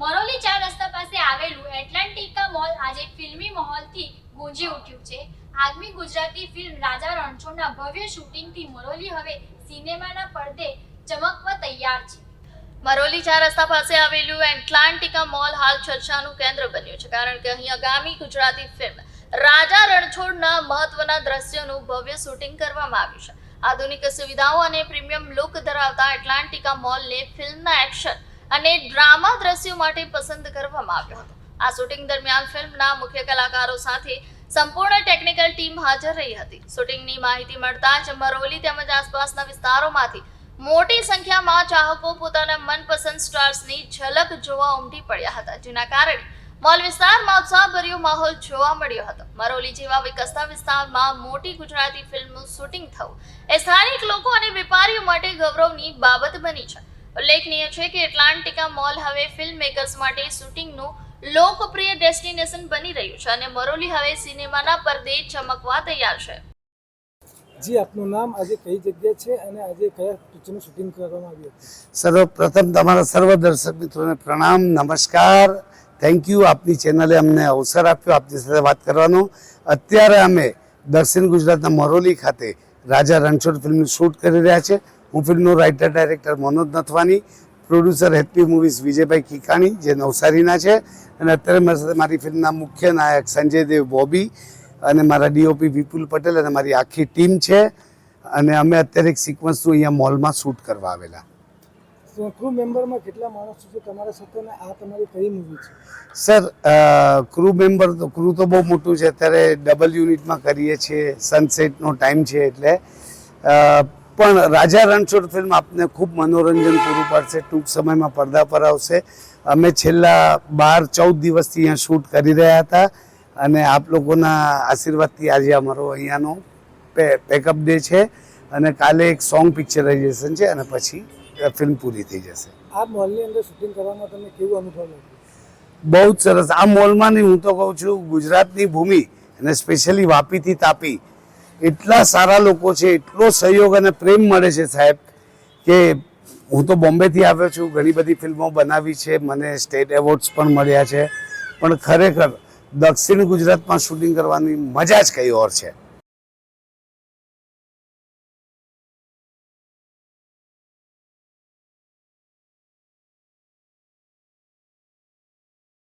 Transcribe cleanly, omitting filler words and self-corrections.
મરોલી 4 રસ્તા પાસે આવેલું એટલાન્ટિકા મોલ આજે ફિલ્મી માહોલથી ગુંજી ઉઠ્યું છે. આગમી ગુજરાતી ફિલ્મ રાજા રણછોડના ભવ્ય શૂટિંગથી મરોલી હવે સિનેમાના પડદે ચમકવા તૈયાર છે. મરોલી 4 રસ્તા પાસે આવેલું એટલાન્ટિકા મોલ હાલ ચર્ચાનું કેન્દ્ર બન્યું છે, કારણ કે અહીં આગામી ગુજરાતી ફિલ્મ રાજા રણછોડના મહત્વના દ્રશ્યોનું ભવ્ય શૂટિંગ કરવામાં આવ્યું છે. આધુનિક સુવિધાઓ અને પ્રીમિયમ લુક ધરાવતા એટલાન્ટિકા મોલને ફિલ્મના એક્શન અને ડ્રામા દ્રશ્યો માટે પસંદ કરવામાં આવ્યો હતો. આ શૂટિંગ દરમિયાન ફિલ્મના મુખ્ય કલાકારો સાથે સંપૂર્ણ ટેકનિકલ ટીમ હાજર રહી હતી. શૂટિંગની માહિતી મળતા જ મરોલી તેમજ આસપાસના વિસ્તારોમાંથી મોટી સંખ્યામાં ચાહકો પોતાના મનપસંદ સ્ટાર્સની ઝલક જોવા ઉમટી પડ્યા હતા, જેના કારણે મોલ વિસ્તારમાં ઉત્સાહભર્યો માહોલ જોવા મળ્યો હતો. મરોલી જેવા વિકસતા વિસ્તારમાં મોટી ગુજરાતી ફિલ્મનું શૂટિંગ થવું એ સ્થાનિક લોકો અને વેપારીઓ માટે ગૌરવની બાબત બની છે. ઉલ્લેખનીય છે કે એટલાન્ટિકા મોલ હવે ફિલ્મ મેકર્સ માટે શૂટિંગનું લોકપ્રિય ડેસ્ટિનેશન બની રહ્યું છે અને મરોલી હવે સિનેમાના પડદે ચમકવા તૈયાર છે. જી, આપનું નામ, આજે કઈ જગ્યા છે અને આજે કયા પિક્ચરનું શૂટિંગ કરવામાં આવ્યું હતું? સર્વપ્રથમ તમારા સર્વ દર્શક મિત્રોને પ્રણામ, નમસ્કાર, થેન્ક યુ. આપની ચેનલે અમને અવસર આપ્યો આપની સાથે વાત કરવાનો. અત્યારે અમે દક્ષિણ ગુજરાતના મરોલી ખાતે રાજા રણછોડ ફિલ્મનું શૂટ કરી રહ્યા છે. હું ફિલ્મનો writer director Manoj Nathwani, producer happy movies Vijaybhai Kikani જે નવસારીના છે, અને અત્યારે મારી સાથે મારી ફિલ્મના મુખ્ય નાયક સંજય દેવ બોબી અને મારા ડીઓપી વિપુલ પટેલ અને મારી આખી ટીમ છે. અને અમે અત્યારે એક સિક્વન્સનું અહીંયા મોલમાં શૂટ કરવા આવેલા. ક્રૂ મેમ્બરમાં કેટલા માણસો છે તમારા સાથે અને આ તમારી કઈ મૂવી છે? સર, ક્રૂ તો બહુ મોટું છે. અત્યારે ડબલ યુનિટમાં કરીએ છીએ, સનસેટનો ટાઈમ છે એટલે. પણ રાજા રણછોડ ફિલ્મ આપને ખૂબ મનોરંજન પૂરું પાડશે. ટૂંક સમયમાં પડદા પર આવશે. અમે છેલ્લા 12-14 દિવસથી અહીંયા શૂટ કરી રહ્યા હતા અને આપ લોકોના આશીર્વાદથી આજે અમારો અહીંયાનો પેકઅપ ડે છે અને કાલે એક સોંગ પિક્ચરાઇઝેશન છે અને પછી ફિલ્મ પૂરી થઈ જશે. આ મોલની અંદર શૂટિંગ કરવામાં તમને કેવું અનુભવ લાગ્યો? બહુ જ સરસ. આ મોલમાં નહીં, હું તો કહું છું ગુજરાતની ભૂમિ અને સ્પેશિયલી વાપીથી તાપી એટલા સારા લોકો છે, એટલો સહયોગ અને પ્રેમ મળે છે સાહેબ, કે હું તો બોમ્બેથી આવ્યો છું, ઘણી બધી ફિલ્મો બનાવી છે, મને સ્ટેટ એવોર્ડ્સ પણ મળ્યા છે, પણ ખરેખર દક્ષિણ ગુજરાતમાં શૂટિંગ કરવાની મજા જ કંઈ ઓર છે.